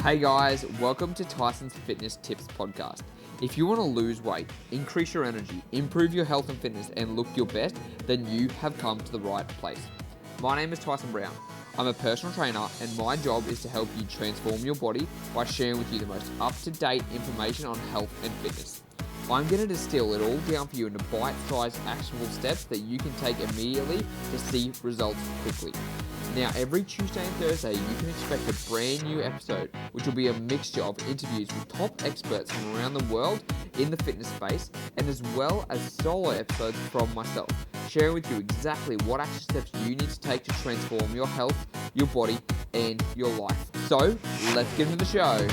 Hey guys, welcome to Tyson's Fitness Tips podcast. If you want to lose weight, increase your energy, improve your health and fitness, and look your best, then you have come to the right place. My name is Tyson Brown. I'm a personal trainer, and my job is to help you transform your body by sharing with you the most up-to-date information on health and fitness. I'm going to distill it all down for you into bite-sized actionable steps that you can take immediately to see results quickly. Now, every Tuesday and Thursday, you can expect a brand new episode, which will be a mixture of interviews with top experts from around the world in the fitness space, and as well as solo episodes from myself, sharing with you exactly what action steps you need to take to transform your health, your body, and your life. So, let's get into the show.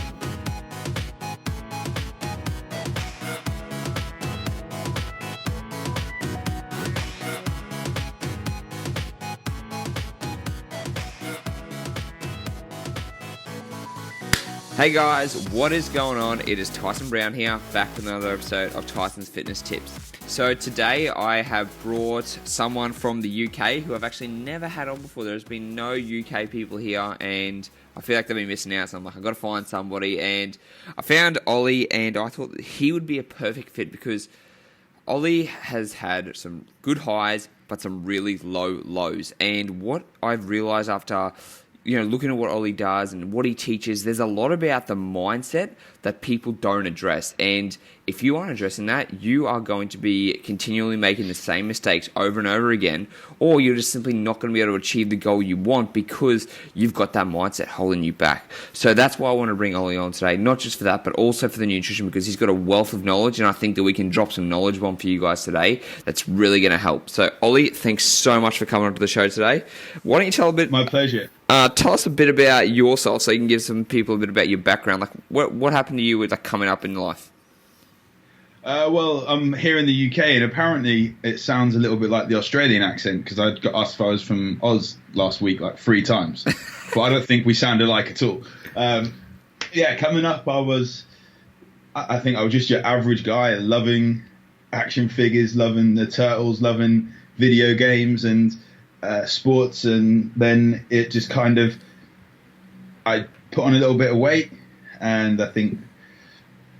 Hey guys, what is going on? It is Tyson Brown here, back with another episode of Tyson's Fitness Tips. So today I have brought someone from the UK who I've actually never had on before. There's been no UK people here and I feel like they've been missing out. So I'm like, I've got to find somebody. And I found Ollie and I thought that he would be a perfect fit because Ollie has had some good highs, but some really low lows. And what I've realized after looking at what Ollie does and what he teaches, there's a lot about the mindset that people don't address. And if you aren't addressing that, you are going to be continually making the same mistakes over and over again, or you're just simply not going to be able to achieve the goal you want because you've got that mindset holding you back. So that's why I want to bring Ollie on today, not just for that, but also for the nutrition, because he's got a wealth of knowledge, and I think that we can drop some knowledge bomb for you guys today that's really going to help. So Ollie, thanks so much for coming onto the show today. Why don't you tell a bit... My pleasure. Tell us a bit about yourself so you can give some people a bit about your background. Like, what happened to you with coming up in life? Well, I'm here in the UK, and apparently it sounds a little bit like the Australian accent because I got asked if I was from Oz last week like 3 times, but I don't think we sound alike at all. Coming up, I think I was just your average guy, loving action figures, loving the Turtles, loving video games and sports, and then it just kind of, I put on a little bit of weight, and I think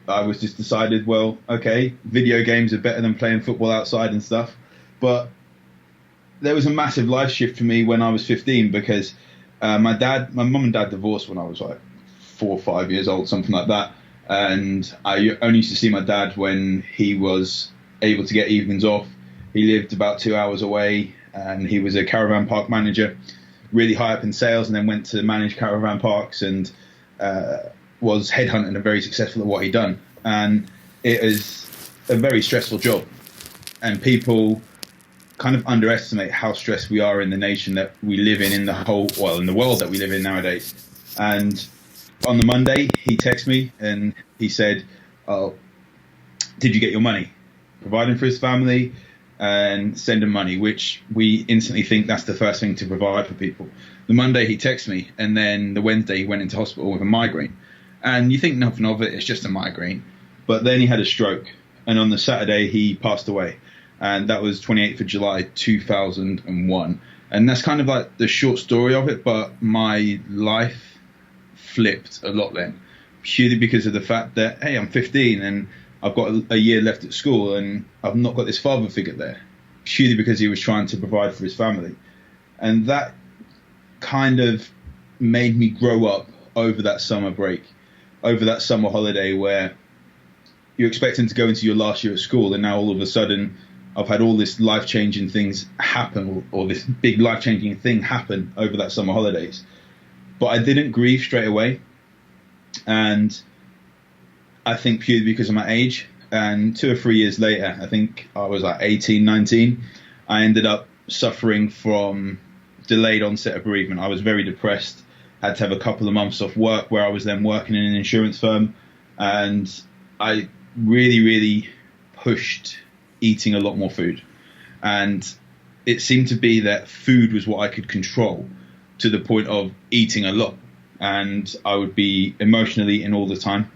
I was just decided, well, okay, video games are better than playing football outside and stuff. But there was a massive life shift for me when I was 15 because my mum and dad divorced when I was like 4 or 5 years old, something like that. And I only used to see my dad when he was able to get evenings off. He lived about 2 hours away, and he was a caravan park manager, really high up in sales, and then went to manage caravan parks and was headhunting and very successful at what he'd done. And it is a very stressful job. And people kind of underestimate how stressed we are in the nation that we live in the world that we live in nowadays. And on the Monday, he texted me and he said, "Oh, did you get your money?" Providing for his family and sending money, which we instantly think that's the first thing to provide for people. The Monday he texted me, and then the Wednesday he went into hospital with a migraine. And you think nothing of it, it's just a migraine. But then he had a stroke, and on the Saturday he passed away. And that was 28th of July, 2001. And that's kind of like the short story of it, but my life flipped a lot then. Purely because of the fact that, hey, I'm 15 and I've got a year left at school and I've not got this father figure there. Purely because he was trying to provide for his family. And that kind of made me grow up over that summer break, over that summer holiday where you're expecting to go into your last year at school, and now all of a sudden I've had all this life-changing things happen, or this big life-changing thing happen over that summer holidays. But I didn't grieve straight away, and I think purely because of my age. And 2 or 3 years later, I think I was like 18, 19, I ended up suffering from delayed onset of bereavement. I was very depressed, had to have a couple of months off work where I was then working in an insurance firm. And I really, really pushed eating a lot more food. And it seemed to be that food was what I could control, to the point of eating a lot. And I would be emotionally eating all the time.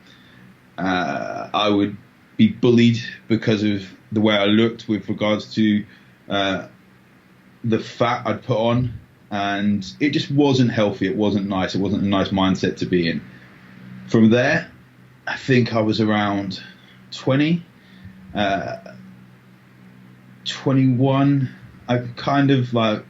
I would be bullied because of the way I looked with regards to the fat I'd put on, and it just wasn't healthy. It wasn't nice. It wasn't a nice mindset to be in. From there, I think I was around 20, 21. I kind of like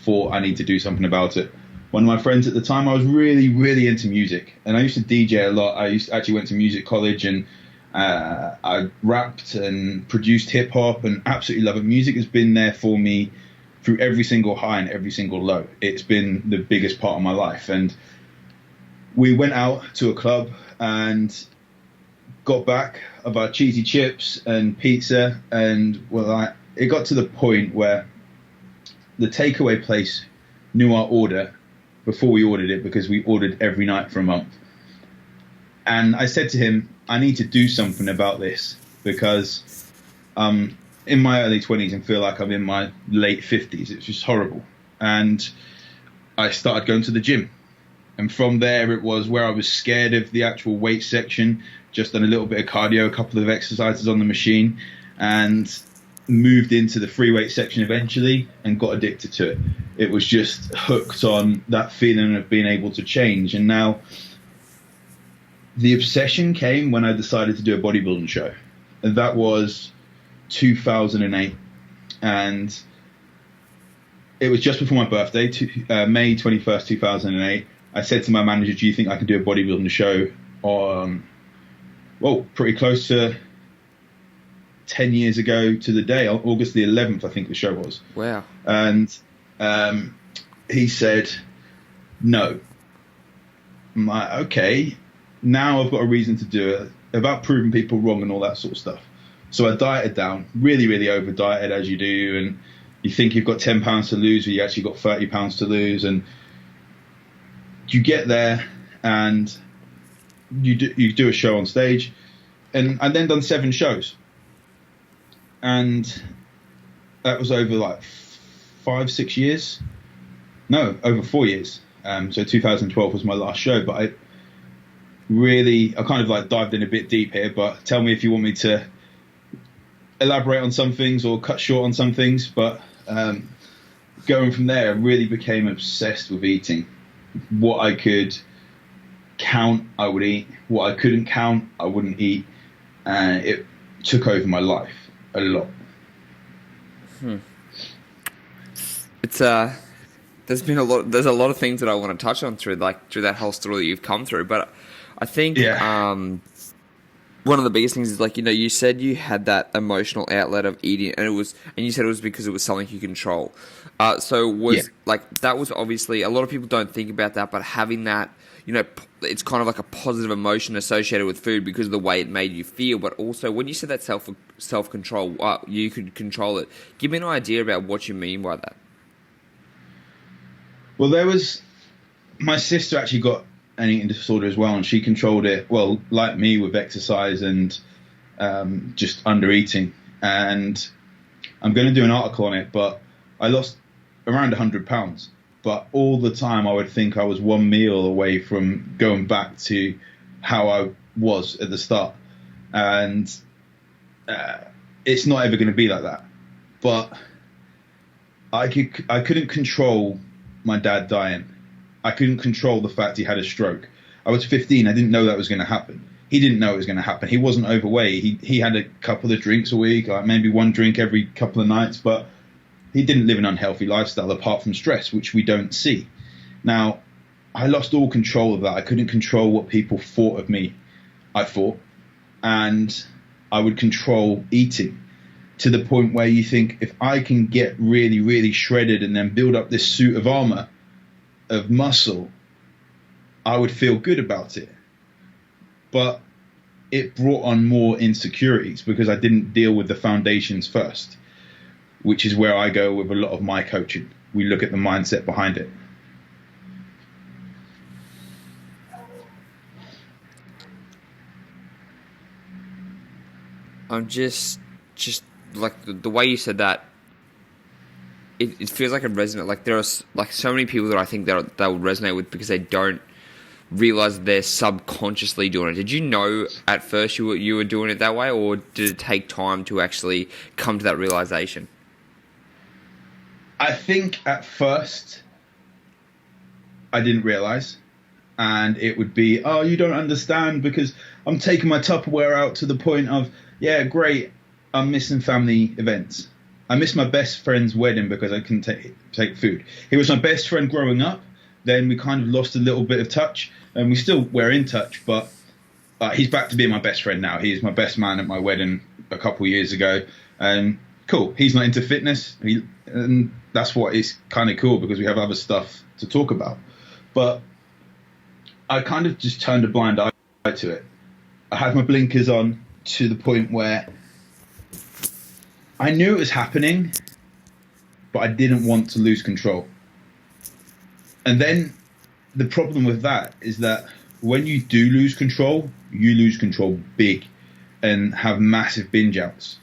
thought I need to do something about it. One of my friends at the time, I was really, really into music, and I used to DJ a lot. Actually went to music college, and I rapped and produced hip hop, and absolutely love it. Music has been there for me through every single high and every single low. It's been the biggest part of my life. And we went out to a club and got back about cheesy chips and pizza, and it got to the point where the takeaway place knew our order before we ordered it, because we ordered every night for a month. And I said to him, I need to do something about this, because in my early 20s and feel like I'm in my late 50s. It's just horrible. And I started going to the gym. And from there, it was where I was scared of the actual weight section, just done a little bit of cardio, a couple of exercises on the machine, and moved into the free weight section eventually and got addicted to it. It was just hooked on that feeling of being able to change. And now the obsession came when I decided to do a bodybuilding show. And that was 2008. And it was just before my birthday, May 21st, 2008. I said to my manager, do you think I can do a bodybuilding show on, pretty close to 10 years ago to the day, August the 11th, I think the show was. Wow. And he said, no. I'm like, okay, now I've got a reason to do it, about proving people wrong and all that sort of stuff. So I dieted down, really, really over dieted, as you do. And you think you've got 10 pounds to lose, but you actually got 30 pounds to lose. And you get there and you do a show on stage. And I then done 7 shows. And that was over like 5-6 years. No, over 4 years. So 2012 was my last show. But I kind of like dived in a bit deep here, but tell me if you want me to elaborate on some things or cut short on some things. But going from there, I really became obsessed with eating. What I could count, I would eat. What I couldn't count, I wouldn't eat. And it took over my life a lot. It's there's a lot of things that I want to touch on through that whole story that you've come through, but I think one of the biggest things is, like, you said you had that emotional outlet of eating, and you said it was because it was something you control. That was obviously, a lot of people don't think about that, but having that, it's kind of like a positive emotion associated with food because of the way it made you feel. But also, when you said that self control, you could control it. Give me an idea about what you mean by that. Well, my sister actually got an eating disorder as well, and she controlled it, well, like me, with exercise and just under eating. And I'm going to do an article on it, but I lost around 100 pounds. But all the time I would think I was one meal away from going back to how I was at the start. And it's not ever going to be like that. But I couldn't control my dad dying. I couldn't control the fact he had a stroke. I was 15. I didn't know that was going to happen. He didn't know it was going to happen. He wasn't overweight. He had a couple of drinks a week, like maybe one drink every couple of nights, but he didn't live an unhealthy lifestyle apart from stress, which we don't see. Now, I lost all control of that. I couldn't control what people thought of me, I thought. And I would control eating to the point where you think, if I can get really, really shredded and then build up this suit of armor, of muscle, I would feel good about it. But it brought on more insecurities because I didn't deal with the foundations first, which is where I go with a lot of my coaching. We look at the mindset behind it. I'm just like the way you said that, it feels like it resonates. Like, there are like so many people that I think that will resonate with because they don't realize they're subconsciously doing it. Did you know at first you were doing it that way, or did it take time to actually come to that realization? I think at first I didn't realize. and it would be, oh, you don't understand because I'm taking my Tupperware out to the point of, yeah, great, I'm missing family events. I missed my best friend's wedding because I couldn't take food. He was my best friend growing up. Then we kind of lost a little bit of touch, and we still were in touch, but he's back to being my best friend now. He's my best man at my wedding a couple of years ago. And cool, he's not into fitness, and that's what is kind of cool because we have other stuff to talk about. But I kind of just turned a blind eye to it. I had my blinkers on to the point where I knew it was happening, but I didn't want to lose control. And then the problem with that is that when you do lose control, you lose control big and have massive binge outs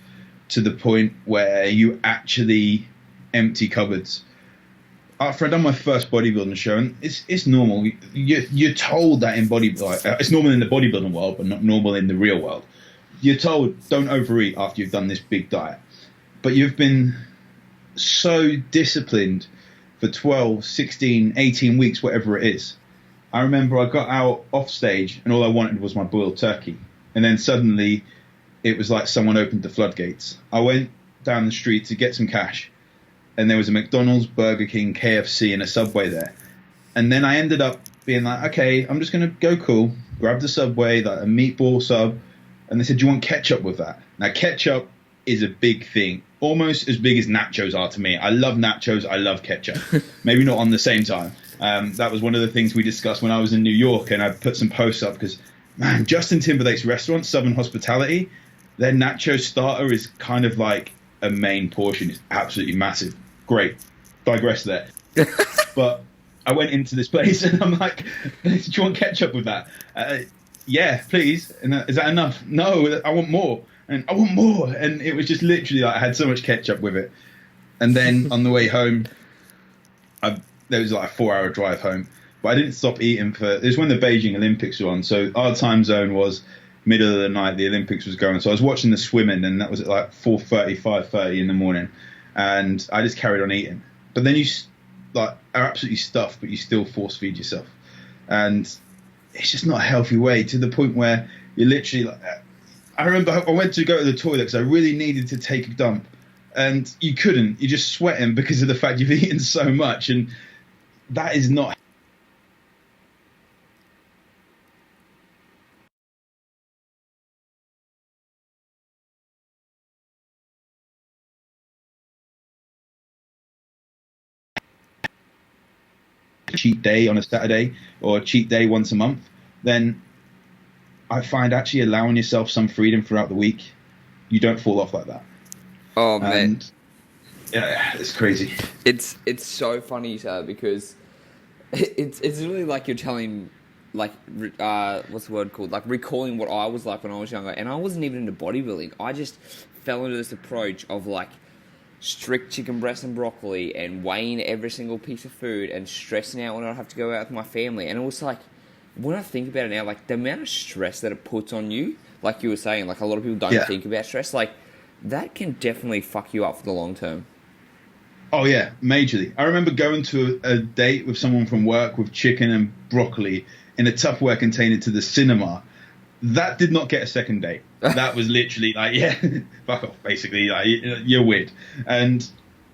to the point where you actually empty cupboards. After I'd done my first bodybuilding show, and it's normal. You're told that in bodybuilding, it's normal in the bodybuilding world, but not normal in the real world. You're told don't overeat after you've done this big diet. But you've been so disciplined for 12, 16, 18 weeks, whatever it is. I remember I got out off stage and all I wanted was my boiled turkey. And then suddenly it was like someone opened the floodgates. I went down the street to get some cash, and there was a McDonald's, Burger King, KFC, and a Subway there. And then I ended up being like, okay, I'm just going to go cool, grab the Subway, like a meatball sub. And they said, do you want ketchup with that? Now, ketchup is a big thing, almost as big as nachos are to me. I love nachos. I love ketchup. Maybe not on the same time. That was one of the things we discussed when I was in New York, and I put some posts up because, man, Justin Timberlake's restaurant, Southern Hospitality, their nacho starter is kind of like a main portion. It's absolutely massive. Great. Digress there. But I went into this place and I'm like, do you want ketchup with that? Yeah, please. And is that enough? No, I want more. And I want more. And it was just literally like I had so much ketchup with it. And then on the way home, there was like a 4-hour drive home. But I didn't stop eating it was when the Beijing Olympics were on. So our time zone was middle of the night. The Olympics was going. So I was watching the swimming, and that was at like 4:30, 5:30 in the morning. And I just carried on eating. But then you are absolutely stuffed, but you still force feed yourself. And it's just not a healthy way, to the point where you're literally like, I remember I went to go to the toilet because I really needed to take a dump, and you couldn't. You're just sweating because of the fact you've eaten so much, and that is not. Cheat day on a Saturday or a cheat day once a month, then I find actually allowing yourself some freedom throughout the week, you don't fall off like that. Oh man, yeah, it's crazy. It's so funny, sir, because it's really like you're telling, like, what's the word called? Like recalling what I was like when I was younger, and I wasn't even into bodybuilding. I just fell into this approach of like strict chicken breast and broccoli and weighing every single piece of food and stressing out when I have to go out with my family. And it was like, when I think about it now, like the amount of stress that it puts on you, like you were saying, like a lot of people don't think about stress, like that can definitely fuck you up for the long term. Oh yeah, majorly. I remember going to a date with someone from work with chicken and broccoli in a Tupperware container to the cinema. That did not get a second date. That was literally like, yeah, fuck off, basically. Like, you're weird. And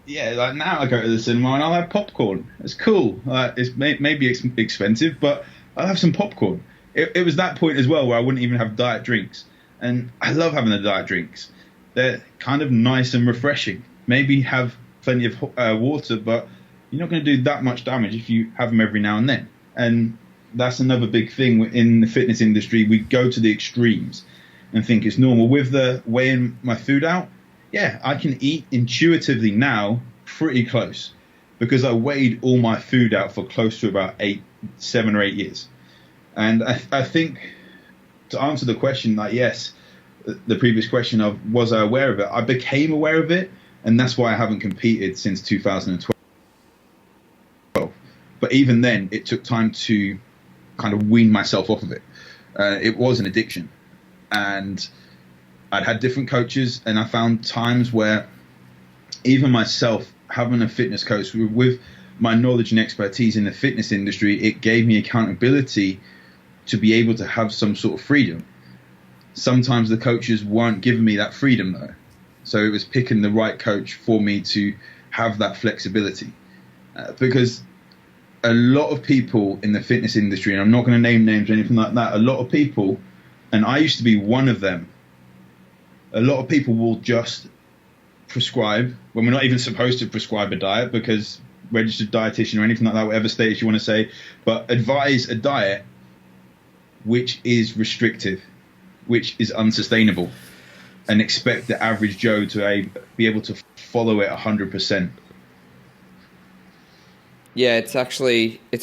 yeah, like now I go to the cinema and I'll have popcorn. It's cool. It's maybe expensive, but I'll have some popcorn. It was that point as well where I wouldn't even have diet drinks. And I love having the diet drinks. They're kind of nice and refreshing. Maybe have plenty of water, but you're not going to do that much damage if you have them every now and then. And that's another big thing in the fitness industry. We go to the extremes and think it's normal. With the weighing my food out, yeah, I can eat intuitively now pretty close because I weighed all my food out for close to about 7 or 8 years. And I think to answer the question, like, yes, the previous question of was I aware of it, I became aware of it, and that's why I haven't competed since 2012. But even then, it took time to kind of wean myself off of it. It was an addiction, and I'd had different coaches, and I found times where even myself having a fitness coach with my knowledge and expertise in the fitness industry, it gave me accountability to be able to have some sort of freedom. Sometimes the coaches weren't giving me that freedom though. So it was picking the right coach for me to have that flexibility. Because a lot of people in the fitness industry, and I'm not going to name names or anything like that, a lot of people, and I used to be one of them, a lot of people will just prescribe when we're not even supposed to prescribe a diet, because registered dietitian or anything like that, whatever status you want to say, but advise a diet which is restrictive, which is unsustainable, and expect the average Joe to be able to follow it 100%. Yeah, it's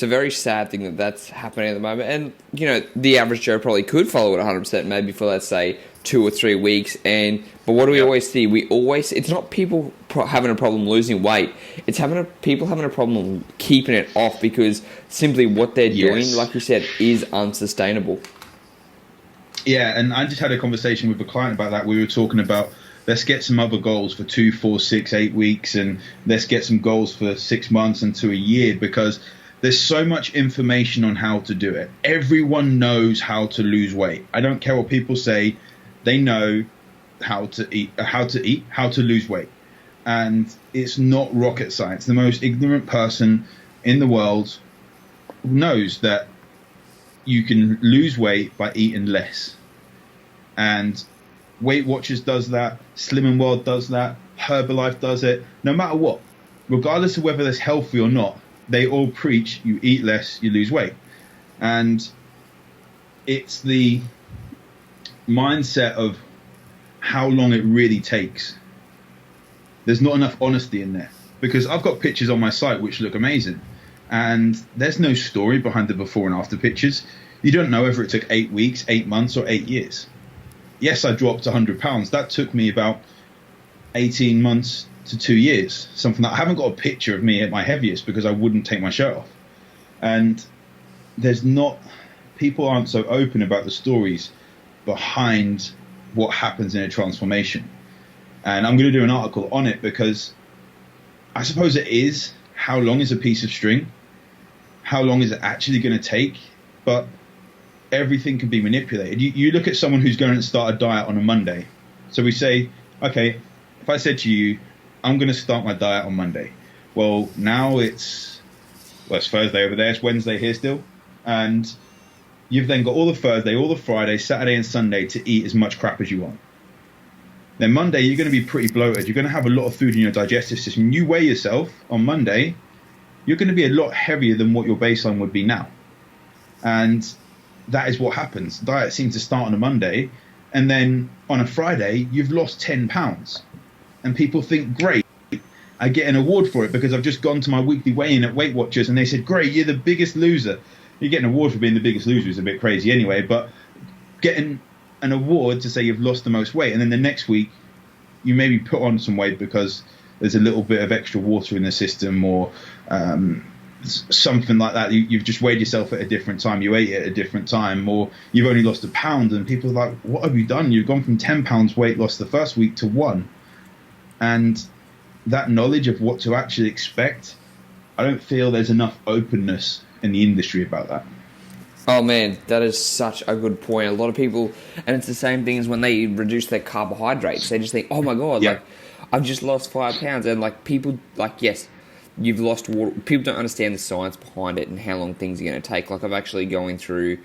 a very sad thing that that's happening at the moment. And, you know, the average Joe probably could follow it 100%, maybe for, let's say, 2 or 3 weeks. But what do we always see? It's not people having a problem losing weight. It's people having a problem keeping it off, because simply what they're doing, like you said, is unsustainable. Yeah, and I just had a conversation with a client about that. We were talking about, let's get some other goals for 2, 4, 6, 8 weeks, and let's get some goals for 6 months and to a year, because there's so much information on how to do it. Everyone knows how to lose weight. I don't care what people say. They know how to eat, how to lose weight. And it's not rocket science. The most ignorant person in the world knows that you can lose weight by eating less. And Weight Watchers does that, Slim and World does that, Herbalife does it. No matter what, regardless of whether that's healthy or not, they all preach you eat less, you lose weight. And it's the mindset of how long it really takes. There's not enough honesty in there, because I've got pictures on my site which look amazing, and there's no story behind the before and after pictures. You don't know whether it took 8 weeks, 8 months, or 8 years. Yes, I dropped 100 pounds. That took me about 18 months to 2 years. Something that I haven't got a picture of me at my heaviest, because I wouldn't take my shirt off. And people aren't so open about the stories behind what happens in a transformation. And I'm going to do an article on it, because I suppose it is, how long is a piece of string? How long is it actually going to take? But everything can be manipulated. You look at someone who's going to start a diet on a Monday. So we say, okay, if I said to you, I'm going to start my diet on Monday. Well, now it's Thursday over there. It's Wednesday here still. And you've then got all the Thursday, all the Friday, Saturday and Sunday to eat as much crap as you want. Then Monday, you're going to be pretty bloated. You're going to have a lot of food in your digestive system. You weigh yourself on Monday, you're going to be a lot heavier than what your baseline would be now. And that is what happens. Diet seems to start on a Monday, and then on a Friday, you've lost 10 pounds. And people think, great, I get an award for it because I've just gone to my weekly weigh-in at Weight Watchers, and they said, great, you're the biggest loser. You get an award for being the biggest loser is a bit crazy anyway, but getting an award to say you've lost the most weight, and then the next week you maybe put on some weight because there's a little bit of extra water in the system, or something like that. You've just weighed yourself at a different time, you ate at a different time, or you've only lost a pound, and people are like, what have you done? You've gone from 10 pounds weight loss the first week to 1. And that knowledge of what to actually expect, I don't feel there's enough openness in the industry about that. Oh man, that is such a good point. A lot of people, and it's the same thing as when they reduce their carbohydrates. They just think, oh my God, like I've just lost 5 pounds. And like people, like, yes, you've lost water. People don't understand the science behind it and how long things are going to take. Like I'm actually going through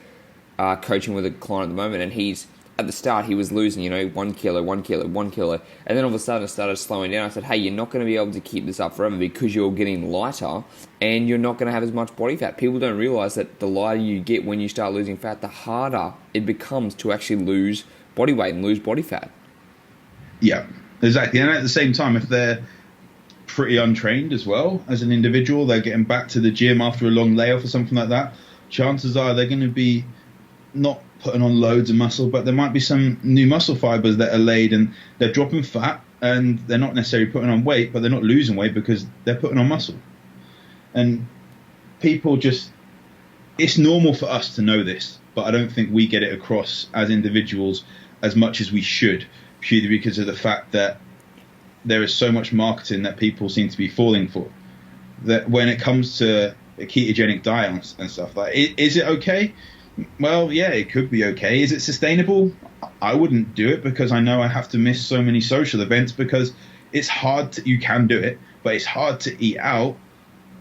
coaching with a client at the moment, and at the start he was losing, 1 kilo, 1 kilo, 1 kilo. And then all of a sudden it started slowing down. I said, hey, you're not going to be able to keep this up forever because you're getting lighter and you're not going to have as much body fat. People don't realize that the lighter you get when you start losing fat, the harder it becomes to actually lose body weight and lose body fat. Yeah, exactly. And at the same time, if they're pretty untrained as well as an individual, they're getting back to the gym after a long layoff or something like that, chances are they're going to be not putting on loads of muscle, but there might be some new muscle fibers that are laid, and they're dropping fat, and they're not necessarily putting on weight, but they're not losing weight because they're putting on muscle. And people it's normal for us to know this, but I don't think we get it across as individuals as much as we should, purely because of the fact that there is so much marketing that people seem to be falling for. that when it comes to a ketogenic diet and stuff, like, is it okay? Well, yeah, it could be okay. Is it sustainable? I wouldn't do it because I know I have to miss so many social events because it's hard to, you can do it, but it's hard to eat out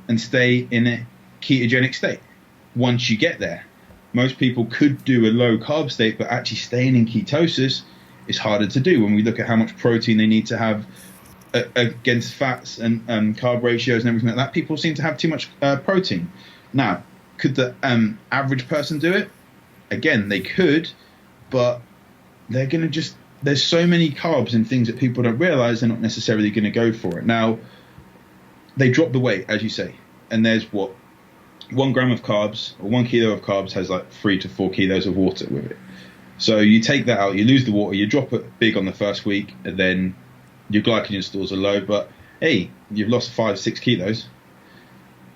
and stay in a ketogenic state once you get there. Most people could do a low carb state, but actually staying in ketosis is harder to do when we look at how much protein they need to have against fats and carb ratios and everything like that. People seem to have too much protein. Now, could the average person do it? Again, they could, but they're going to just, there's so many carbs and things that people don't realize they're not necessarily going to go for it. Now, they drop the weight, as you say, and there's 1 gram of carbs or 1 kilo of carbs has like 3 to 4 kilos of water with it. So you take that out, you lose the water, you drop it big on the first week, and then your glycogen stores are low, but hey, you've lost 5-6 kilos.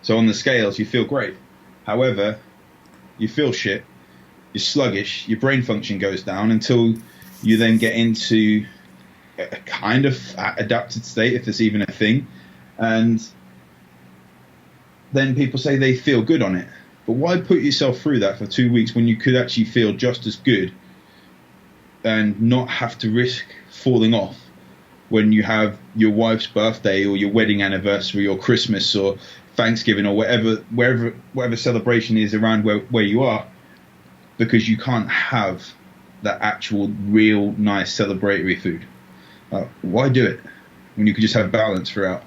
So on the scales, you feel great. However, you feel shit, you're sluggish, your brain function goes down until you then get into a kind of adapted state, if there's even a thing. And then people say they feel good on it. But why put yourself through that for 2 weeks when you could actually feel just as good and not have to risk falling off when you have your wife's birthday or your wedding anniversary or Christmas or Thanksgiving or whatever celebration is around where you are, because you can't have that actual real nice celebratory food. Why do it when you could just have balance throughout?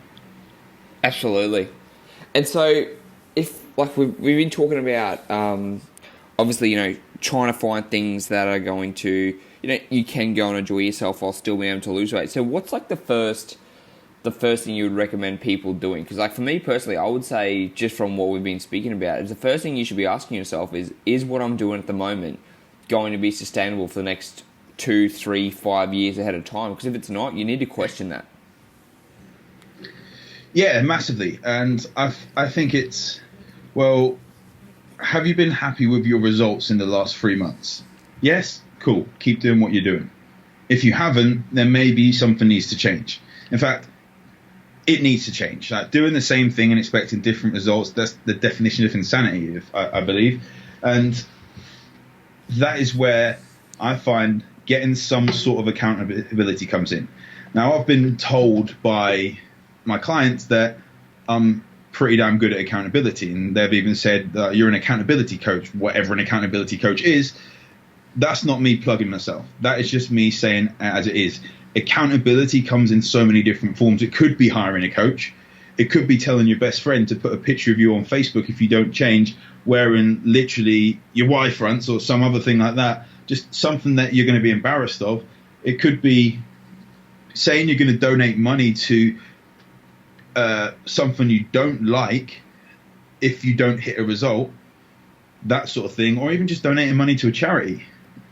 Absolutely. And so, if like we've been talking about, obviously, trying to find things that are going to, you can go and enjoy yourself while still being able to lose weight. So, what's like the first thing you would recommend people doing? Because, like, for me personally, I would say, just from what we've been speaking about, is the first thing you should be asking yourself is what I'm doing at the moment going to be sustainable for the next 2, 3, 5 years ahead of time? Because if it's not, you need to question that. Yeah, massively. And I think it's, well, have you been happy with your results in the last 3 months? Yes? Cool. Keep doing what you're doing. If you haven't, then maybe something needs to change. In fact, it needs to change. Like, doing the same thing and expecting different results, that's the definition of insanity, I believe. And that is where I find getting some sort of accountability comes in. Now, I've been told by my clients that I'm pretty damn good at accountability, and they've even said that you're an accountability coach, whatever an accountability coach is. That's not me plugging myself. That is just me saying as it is. Accountability comes in so many different forms. It could be hiring a coach. It could be telling your best friend to put a picture of you on Facebook if you don't change, wearing literally your Y fronts or some other thing like that, just something that you're going to be embarrassed of. It could be saying you're going to donate money to something you don't like if you don't hit a result, that sort of thing, or even just donating money to a charity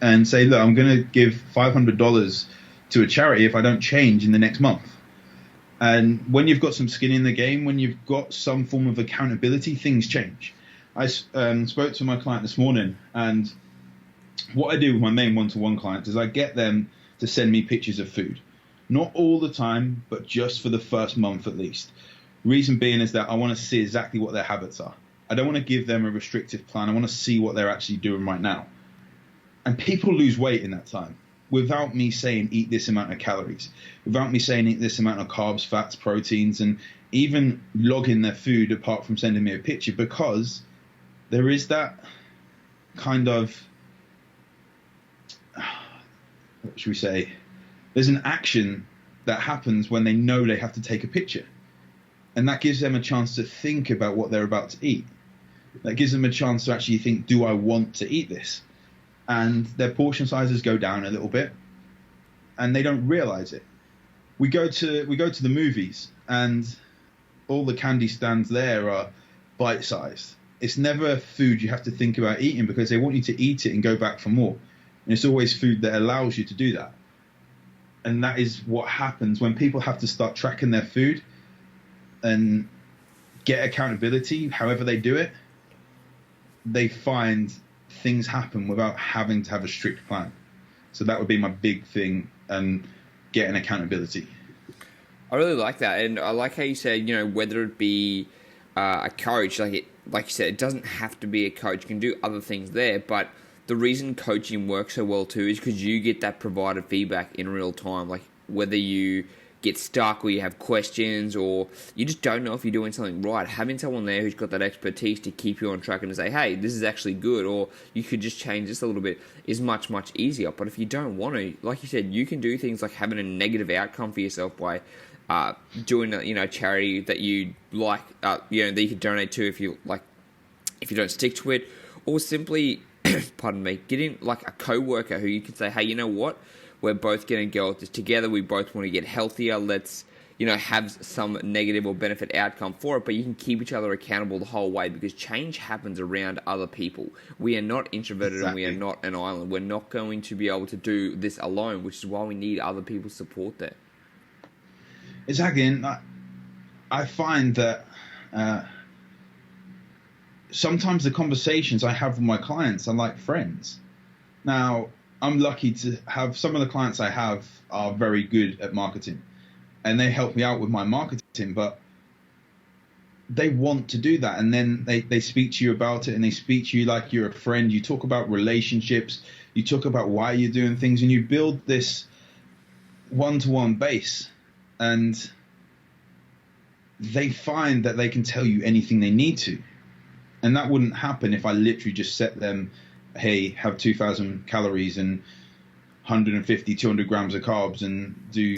and say, look, I'm going to give $500 to a charity if I don't change in the next month. And when you've got some skin in the game, when you've got some form of accountability, things change. I spoke to my client this morning, and what I do with my main one-to-one clients is I get them to send me pictures of food. Not all the time, but just for the first month at least. Reason being is that I want to see exactly what their habits are. I don't want to give them a restrictive plan. I want to see what they're actually doing right now. And people lose weight in that time without me saying eat this amount of calories, without me saying eat this amount of carbs, fats, proteins, and even logging their food apart from sending me a picture, because there is that kind of, what should we say, there's an action that happens when they know they have to take a picture. And that gives them a chance to think about what they're about to eat. That gives them a chance to actually think, do I want to eat this? And their portion sizes go down a little bit, and they don't realize it. We go to the movies, and all the candy stands there are bite-sized. It's never food you have to think about eating, because they want you to eat it and go back for more. And it's always food that allows you to do that. And that is what happens when people have to start tracking their food and get accountability, however they do it. They find things happen without having to have a strict plan. So that would be my big thing, getting accountability. I really like that. And I like how you said, whether it be a coach, like you said, it doesn't have to be a coach. You can do other things there, but the reason coaching works so well too is because you get that provided feedback in real time. Like whether you get stuck or you have questions or you just don't know if you're doing something right, having someone there who's got that expertise to keep you on track and to say, hey, this is actually good, or you could just change this a little bit, is much, much easier. But if you don't want to, like you said, you can do things like having a negative outcome for yourself by doing a charity that you like, that you could donate to if you don't stick to it, or simply pardon me, getting like a co-worker who you can say, hey, you know what, we're both going to go at this together, we both want to get healthier, let's have some negative or benefit outcome for it, but you can keep each other accountable the whole way, because change happens around other people. We are not introverted. Exactly. And we are not an island. We're not going to be able to do this alone, which is why we need other people's support there. Exactly, and I find that sometimes the conversations I have with my clients are like friends. Now, I'm lucky to have some of the clients I have are very good at marketing, and they help me out with my marketing, but they want to do that. And then they speak to you about it, and they speak to you like you're a friend. You talk about relationships, you talk about why you're doing things, and you build this one-to-one base. And they find that they can tell you anything they need to. And that wouldn't happen if I literally just set them, hey, have 2,000 calories and 150, 200 grams of carbs and do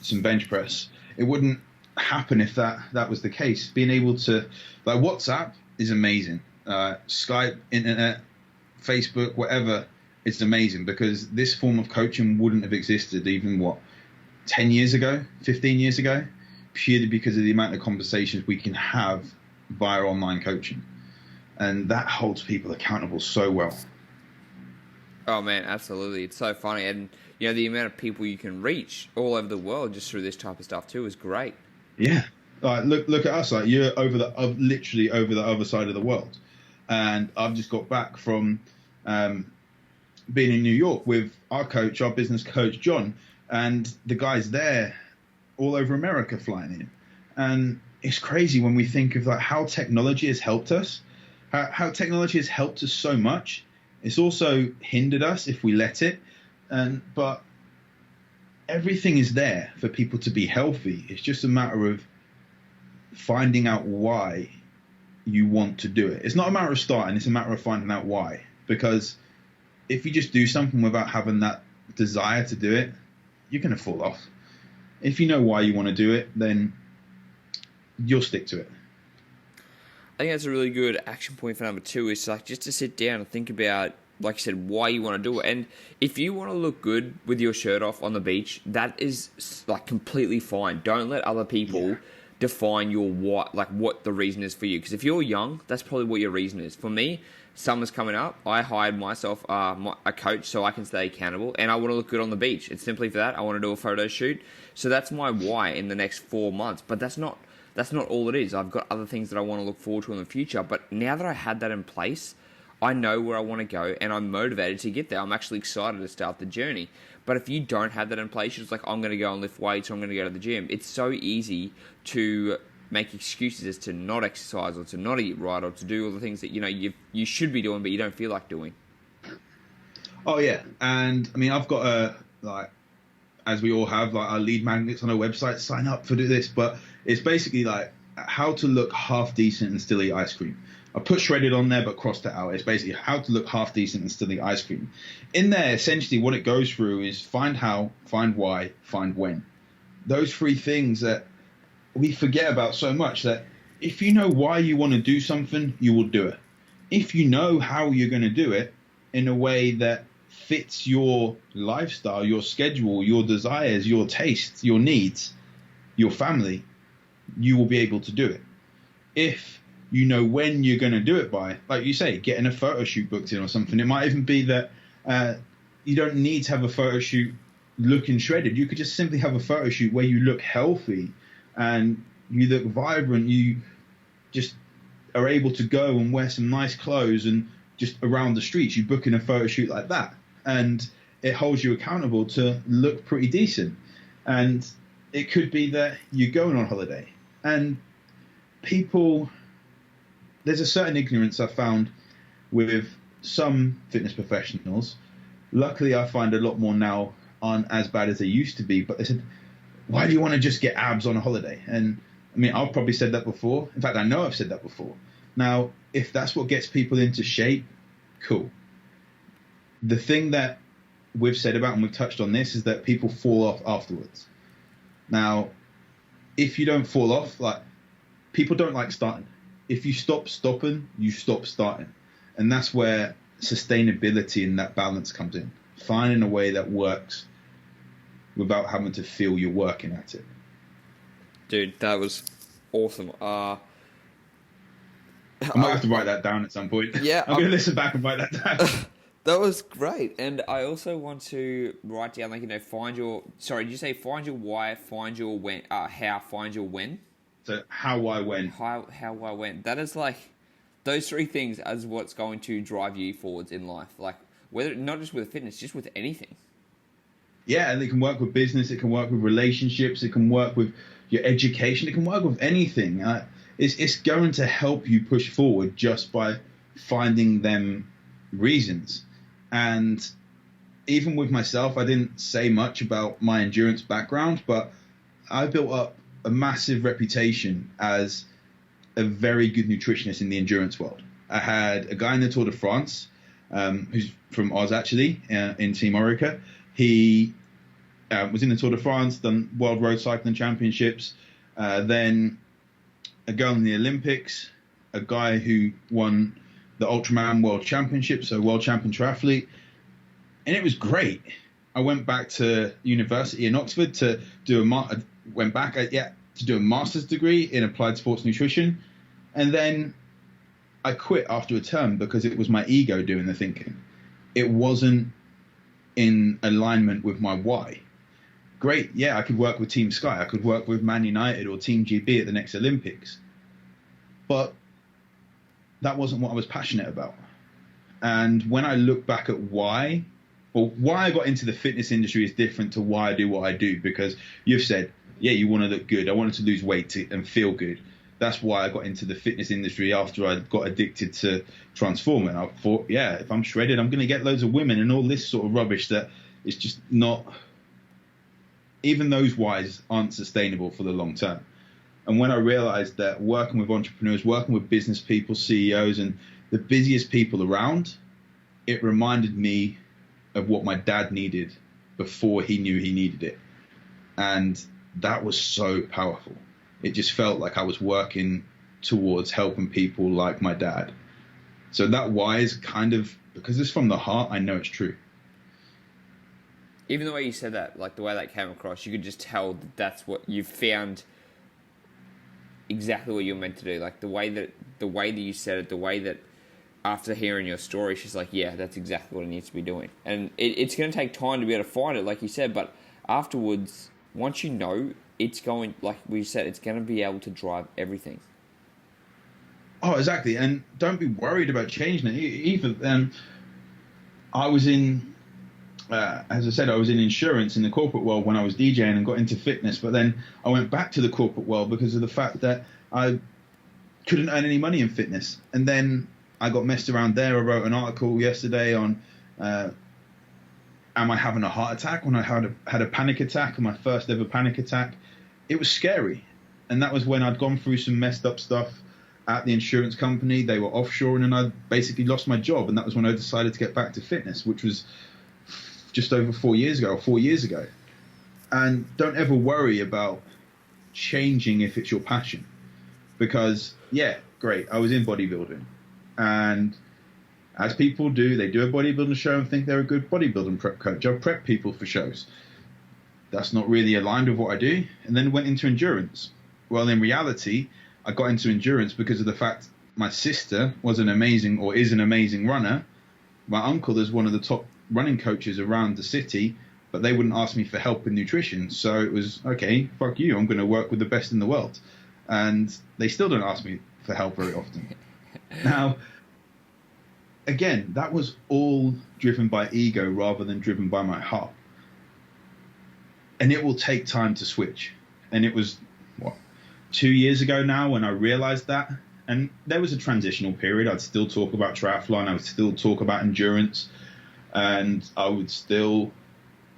some bench press. It wouldn't happen if that was the case. Being able to, like, WhatsApp is amazing. Skype, internet, Facebook, whatever, it's amazing, because this form of coaching wouldn't have existed even, 10 years ago, 15 years ago, purely because of the amount of conversations we can have via online coaching. And that holds people accountable so well. Oh man, absolutely. It's so funny. And the amount of people you can reach all over the world just through this type of stuff too is great. Yeah. Like, look at us. Like, you're literally over the other side of the world. And I've just got back from being in New York with our business coach, John. And the guys there all over America flying in. And it's crazy when we think of like how technology has helped us, how technology has helped us so much. It's also hindered us if we let it. But everything is there for people to be healthy. It's just a matter of finding out why you want to do it. It's not a matter of starting, it's a matter of finding out why. Because if you just do something without having that desire to do it, you're going to fall off. If you know why you want to do it, then you'll stick to it. I think that's a really good action point for number 2, is like just to sit down and think about, like you said, why you want to do it. And if you want to look good with your shirt off on the beach, that is like completely fine. Don't let other people define your what the reason is for you. Because if you're young, that's probably what your reason is. For me, summer's coming up. I hired myself a coach so I can stay accountable, and I want to look good on the beach. It's simply for that. I want to do a photo shoot. So that's my why in the next 4 months. But that's not all it is. I've got other things that I want to look forward to in the future. But now that I had that in place, I know where I want to go, and I'm motivated to get there. I'm actually excited to start the journey. But if you don't have that in place, you're just like, I'm going to go and lift weights, or I'm going to go to the gym. It's so easy to make excuses as to not exercise or to not eat right or to do all the things that you should be doing but you don't feel like doing. Oh yeah, and I mean, I've got as we all have, like, our lead magnets on our website, sign up for this, but it's basically like how to look half decent and still eat ice cream. I put shredded on there but crossed it out. It's basically how to look half decent and still eat ice cream. In there, essentially what it goes through is find how, find why, find when. Those 3 things that we forget about so much, that if you know why you want to do something, you will do it. If you know how you're going to do it in a way that fits your lifestyle, your schedule, your desires, your tastes, your needs, your family, you will be able to do it. If you know when you're going to do it by, like you say, getting a photo shoot booked in or something. It might even be that you don't need to have a photo shoot looking shredded. You could just simply have a photo shoot where you look healthy and you look vibrant. You just are able to go and wear some nice clothes and just around the streets. You book in a photo shoot like that, and it holds you accountable to look pretty decent. And it could be that you're going on holiday, and people there's a certain ignorance I found with some fitness professionals. Luckily, I find a lot more now aren't as bad as they used to be. But they said, why do you want to just get abs on a holiday? And I mean, I've probably said that before. In fact, I know I've said that before. Now, if that's what gets people into shape, cool. The thing that we've said about, and we've touched on this, is that people fall off afterwards. Now, if you don't fall off, like, people don't like starting. If you stop stopping, you stop starting. And that's where sustainability and that balance comes in. Finding a way that works without having to feel you're working at it. Dude, that was awesome. I might have to write that down at some point. Yeah, I'm going to listen back and write that down. That was great. And I also want to write down, like, find your... Sorry, did you say find your why, find your when... how, find your when? So, how, why, when. How, why, when. That is, like... Those three things as what's going to drive you forwards in life. Like, whether... Not just with fitness, just with anything. Yeah, and it can work with business, it can work with relationships, it can work with your education, it can work with anything. It's going to help you push forward just by finding them reasons. And even with myself, I didn't say much about my endurance background, but I built up a massive reputation as a very good nutritionist in the endurance world. I had a guy in the Tour de France, who's from Oz actually, in Team Orica. He was in the Tour de France, done World Road Cycling Championships, then a girl in the Olympics, a guy who won the Ultraman World Championship, so world champion triathlete. And it was great. I went back to university in Oxford to do to do a master's degree in applied sports nutrition. And then I quit after a term because it was my ego doing the thinking. It wasn't in alignment with my why. Great, yeah, I could work with Team Sky, I could work with Man United or Team GB at the next Olympics. But that wasn't what I was passionate about. And when I look back at why I got into the fitness industry is different to why I do what I do, because you've said, yeah, you want to look good. I wanted to lose weight and feel good. That's why I got into the fitness industry after I got addicted to Transform. I thought, yeah, if I'm shredded, I'm going to get loads of women and all this sort of rubbish that is just not... Even those whys aren't sustainable for the long term. And when I realized that working with entrepreneurs, working with business people, CEOs, and the busiest people around, it reminded me of what my dad needed before he knew he needed it. And that was so powerful. It just felt like I was working towards helping people like my dad. So that why is kind of, because it's from the heart, I know it's true. Even the way you said that, like the way that came across, you could just tell that that's what you found exactly what you're meant to do. Like the way that you said it, the way that after hearing your story, she's like, yeah, that's exactly what it needs to be doing. And it's going to take time to be able to find it, like you said, but afterwards, once you know, it's going, like we said, it's going to be able to drive everything. Oh, exactly. And don't be worried about changing it either. I was in, as I said, I was in insurance in the corporate world when I was DJing and got into fitness. But then I went back to the corporate world because of the fact that I couldn't earn any money in fitness. And then I got messed around there. I wrote an article yesterday on am I having a heart attack? When I had a panic attack, my first ever panic attack. It was scary. And that was when I'd gone through some messed up stuff at the insurance company. They were offshoring and I basically lost my job. And that was when I decided to get back to fitness, which was just over 4 years ago. And don't ever worry about changing if it's your passion. Because, yeah, great, I was in bodybuilding. And as people do, they do a bodybuilding show and think they're a good bodybuilding prep coach. I prep people for shows. That's not really aligned with what I do. And then went into endurance. Well, in reality, I got into endurance because of the fact my sister was is an amazing runner. My uncle is one of the top running coaches around the city, but they wouldn't ask me for help in nutrition. So it was, okay, fuck you, I'm going to work with the best in the world. And they still don't ask me for help very often. Now, again, that was all driven by ego rather than driven by my heart. And it will take time to switch. And it was, 2 years ago now when I realized that. And there was a transitional period. I'd still talk about triathlon. I would still talk about endurance. And I would still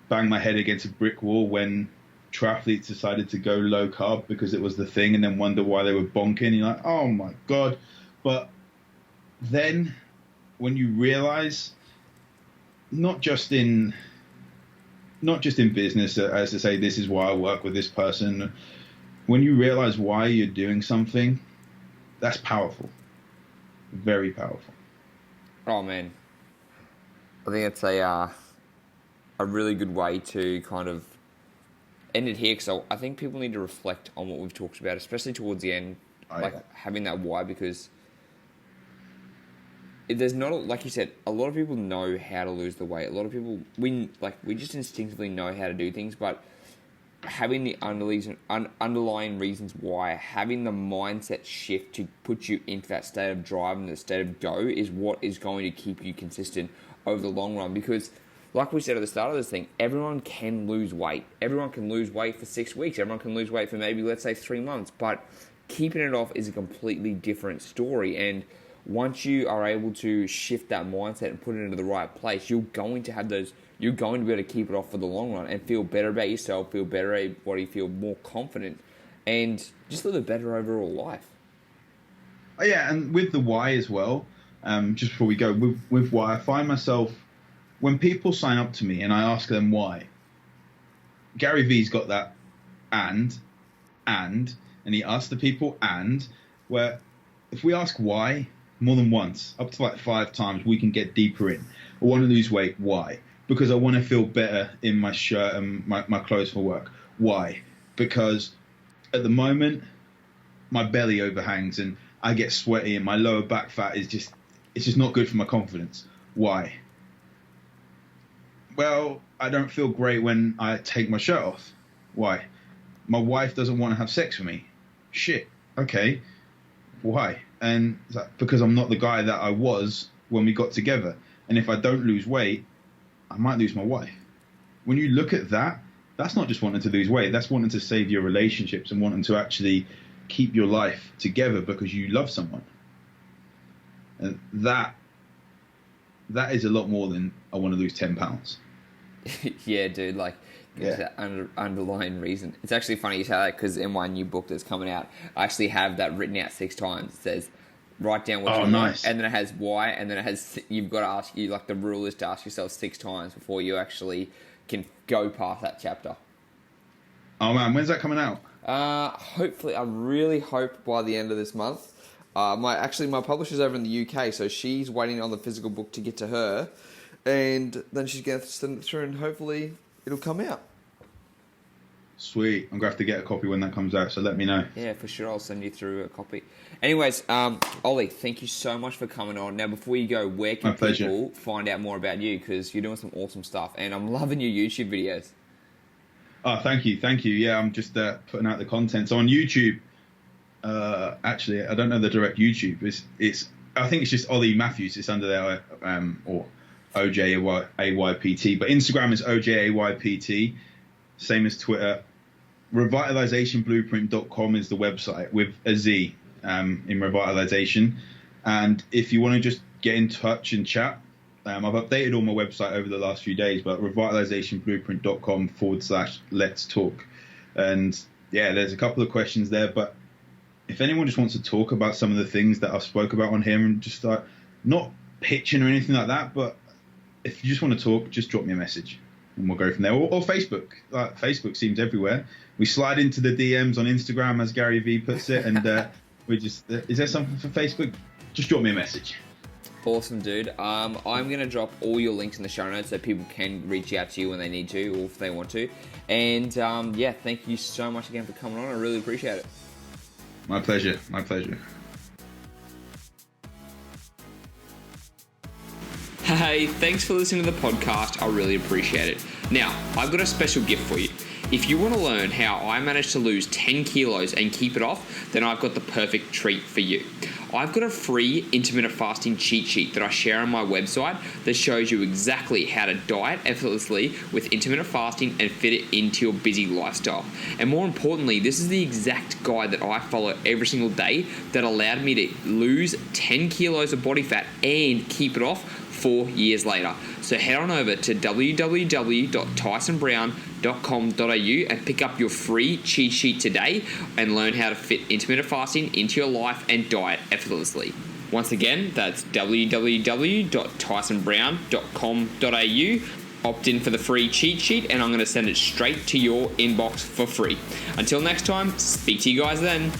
bang my head against a brick wall when triathletes decided to go low carb because it was the thing, and then wonder why they were bonking. You're like, oh my God. But then when you realize, not just in business, as to say, this is why I work with this person, when you realize why you're doing something, that's powerful. Very powerful. Oh man, I think it's a really good way to kind of end it here, because I think people need to reflect on what we've talked about, especially towards the end, having that why, because there's not, like you said, a lot of people know how to lose the weight. A lot of people, we just instinctively know how to do things, but having the underlying reasons why, having the mindset shift to put you into that state of drive and the state of go is what is going to keep you consistent over the long run. Because like we said at the start of this thing, everyone can lose weight. Everyone can lose weight for 6 weeks. Everyone can lose weight for maybe, let's say, 3 months. But keeping it off is a completely different story. And once you are able to shift that mindset and put it into the right place, you're going to be able to keep it off for the long run and feel better about yourself, feel better about your body, feel more confident, and just live a better overall life. Oh, yeah, and with the why as well, just before we go, with why, I find myself, when people sign up to me and I ask them why, Gary V's got that and he asks the people where if we ask why more than once, up to like 5 times, we can get deeper in. I want to lose weight. Why? Because I want to feel better in my shirt and my clothes for work. Why? Because at the moment, my belly overhangs and I get sweaty and my lower back fat is just not good for my confidence. Why? Well, I don't feel great when I take my shirt off. Why? My wife doesn't want to have sex with me. Shit. Okay. Why? And because I'm not the guy that I was when we got together. And if I don't lose weight, I might lose my wife. When you look at that, that's not just wanting to lose weight. That's wanting to save your relationships and wanting to actually keep your life together because you love someone. And that is a lot more than I want to lose 10 pounds. Yeah, dude, there's that underlying reason. It's actually funny you say that, because in my new book that's coming out, I actually have that written out 6 times. It says, write down what you want, and then it has why, and then it has, you've got to ask, the rule is to ask yourself 6 times before you actually can go past that chapter. Oh man, when's that coming out? Hopefully, I really hope by the end of this month. My publisher's over in the UK, so she's waiting on the physical book to get to her, and then she's going to send it through, and hopefully it'll come out. Sweet. I'm going to have to get a copy when that comes out, so let me know. Yeah, for sure. I'll send you through a copy. Anyways, Ollie, thank you so much for coming on. Now, before you go, where can people find out more about you? Because you're doing some awesome stuff, and I'm loving your YouTube videos. Oh, thank you. Yeah, I'm just putting out the content. So on YouTube, actually, I don't know the direct YouTube. I think it's just Ollie Matthews. It's under there, or OJAYPT. But Instagram is OJAYPT. Same as Twitter. Revitalizationblueprint.com is the website with a Z in revitalization. And if you want to just get in touch and chat, I've updated all my website over the last few days, but revitalizationblueprint.com/let's talk. And yeah, there's a couple of questions there. But if anyone just wants to talk about some of the things that I've spoke about on here and just start not pitching or anything like that, but if you just want to talk, just drop me a message. And we'll go from there. Or Facebook. Facebook seems everywhere. We slide into the DMs on Instagram, as Gary V puts it, and we just... is there something for Facebook? Just drop me a message. Awesome, dude. I'm going to drop all your links in the show notes so people can reach out to you when they need to or if they want to. And, thank you so much again for coming on. I really appreciate it. My pleasure. Hey, thanks for listening to the podcast. I really appreciate it. Now, I've got a special gift for you. If you want to learn how I managed to lose 10 kilos and keep it off, then I've got the perfect treat for you. I've got a free intermittent fasting cheat sheet that I share on my website that shows you exactly how to diet effortlessly with intermittent fasting and fit it into your busy lifestyle. And more importantly, this is the exact guide that I follow every single day that allowed me to lose 10 kilos of body fat and keep it off 4 years later. So head on over to www.tysonbrown.com.au and pick up your free cheat sheet today and learn how to fit intermittent fasting into your life and diet effortlessly. Once again, that's www.tysonbrown.com.au. Opt in for the free cheat sheet and I'm going to send it straight to your inbox for free. Until next time, speak to you guys then.